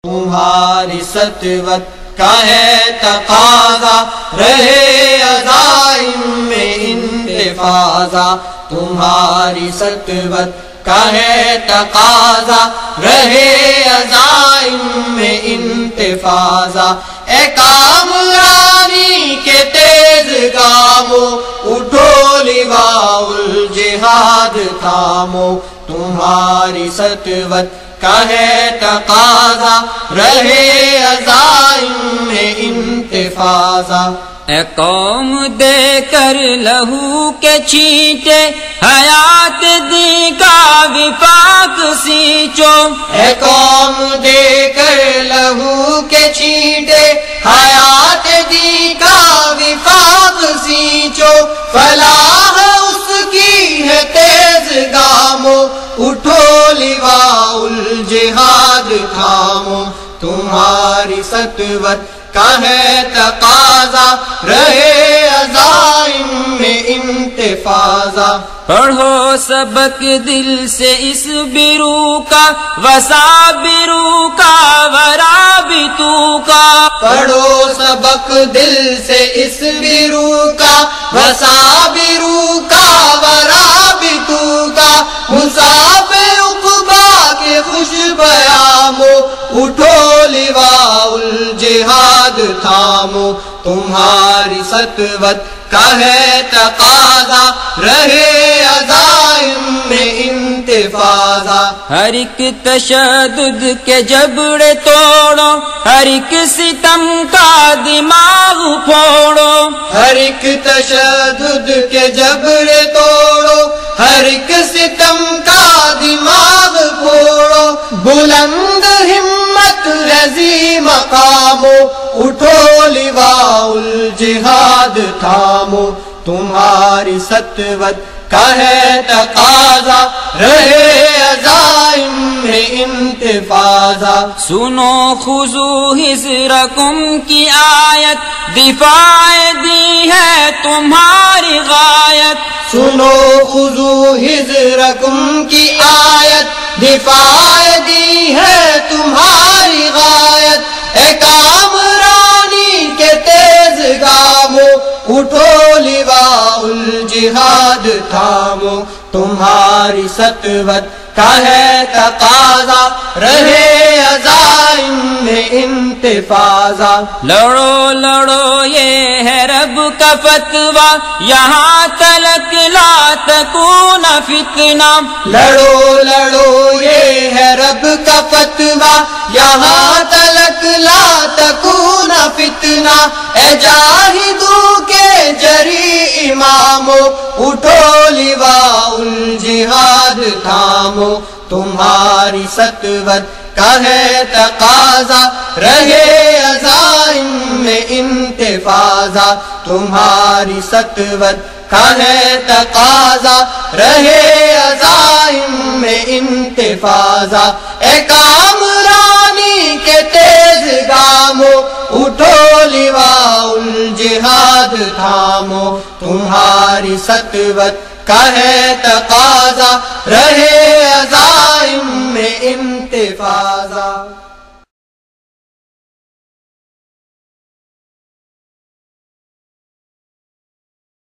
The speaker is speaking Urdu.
تمہاری سطوت کا ہے تقاضا، رہے عزائم میں انتفاضا۔ تمہاری سطوت کا ہے تقاضا، رہے عزائم میں انتفاضا۔ اے کامرانی کے تیز گاموں، اٹھو لواء الجہاد تھامو۔ تمہاری سطوت کا ہے تقاضا، رہے عزائم میں انتفاضا۔ اے قوم دے کر لہو کے چھینٹے، حیات دی کا وفاق سینچو۔ اے قوم دے کر لہو کے چھینٹے، حیات دی کا وفاق سینچو۔ فلاح اس کی ہے تیز گاموں، اٹھو لواء الجہاد تھامو۔ تمہاری سطوت کا ہے تقاضا، رہے عزائم میں انتفاضا۔ پڑھو سبق دل سے اس برو کا، وصابرو کا ورابطو کا۔ پڑھو سبق دل سے اس برو کا، وصابرو کا ورابطو کا۔ مصاف عقبہ کے خوش بیامو، اٹھو لواء الجہاد تھامو۔ تمہاری سطوت کا ہے تقاضا، رہے عزائم میں انتفاضا۔ ہر ایک تشدد کے جبڑے توڑو، ہر ایک ستم کا دماغ پھوڑو۔ ہر ایک تشدد کے جبڑے توڑو، ہر ایک ستم کا دماغ پھوڑو۔ بلند ہمت رضی مقامو، اٹھو لواء الجہاد تھامو۔ تمہاری سطوت کا ہے تقاضا، رہے عزائم میں انتفاضا۔ سنو خذو حذرکم کی آیت، دفاع دی ہے تمہاری غایت۔ سنو خذو حذرکم کی آیت، دفاع دی ہے تمہاری غایت۔ اے کامرانی کے تیز گاموں، اٹھو لواء الجہاد تھامو۔ تمہاری سطوت کا ہے تقاضا، رہے عزائم میں انتفاضا۔ لڑو لڑو یہ ہے رب کا فتویٰ، یہاں تلک لا تکون فتنہ۔ لڑو لڑو یہ ہے رب کا فتویٰ، یہاں تلک لا تکون فتنہ۔ اے جاہدوں کے جری امامو، اٹھو لواء الجہاد تھامو۔ تمہاری سطوت کا ہے تقاضا، رہے عزائم میں انتفاضا۔ تمہاری سطوت کا ہے تقاضا، رہے عزائم میں انتفاضا۔ اے کامرانی کے تیز گاموں، اٹھو لواء الجہاد تھامو۔ تمہاری سطوت کا ہے تقاضا، رہے عزائم میں انتفاضا۔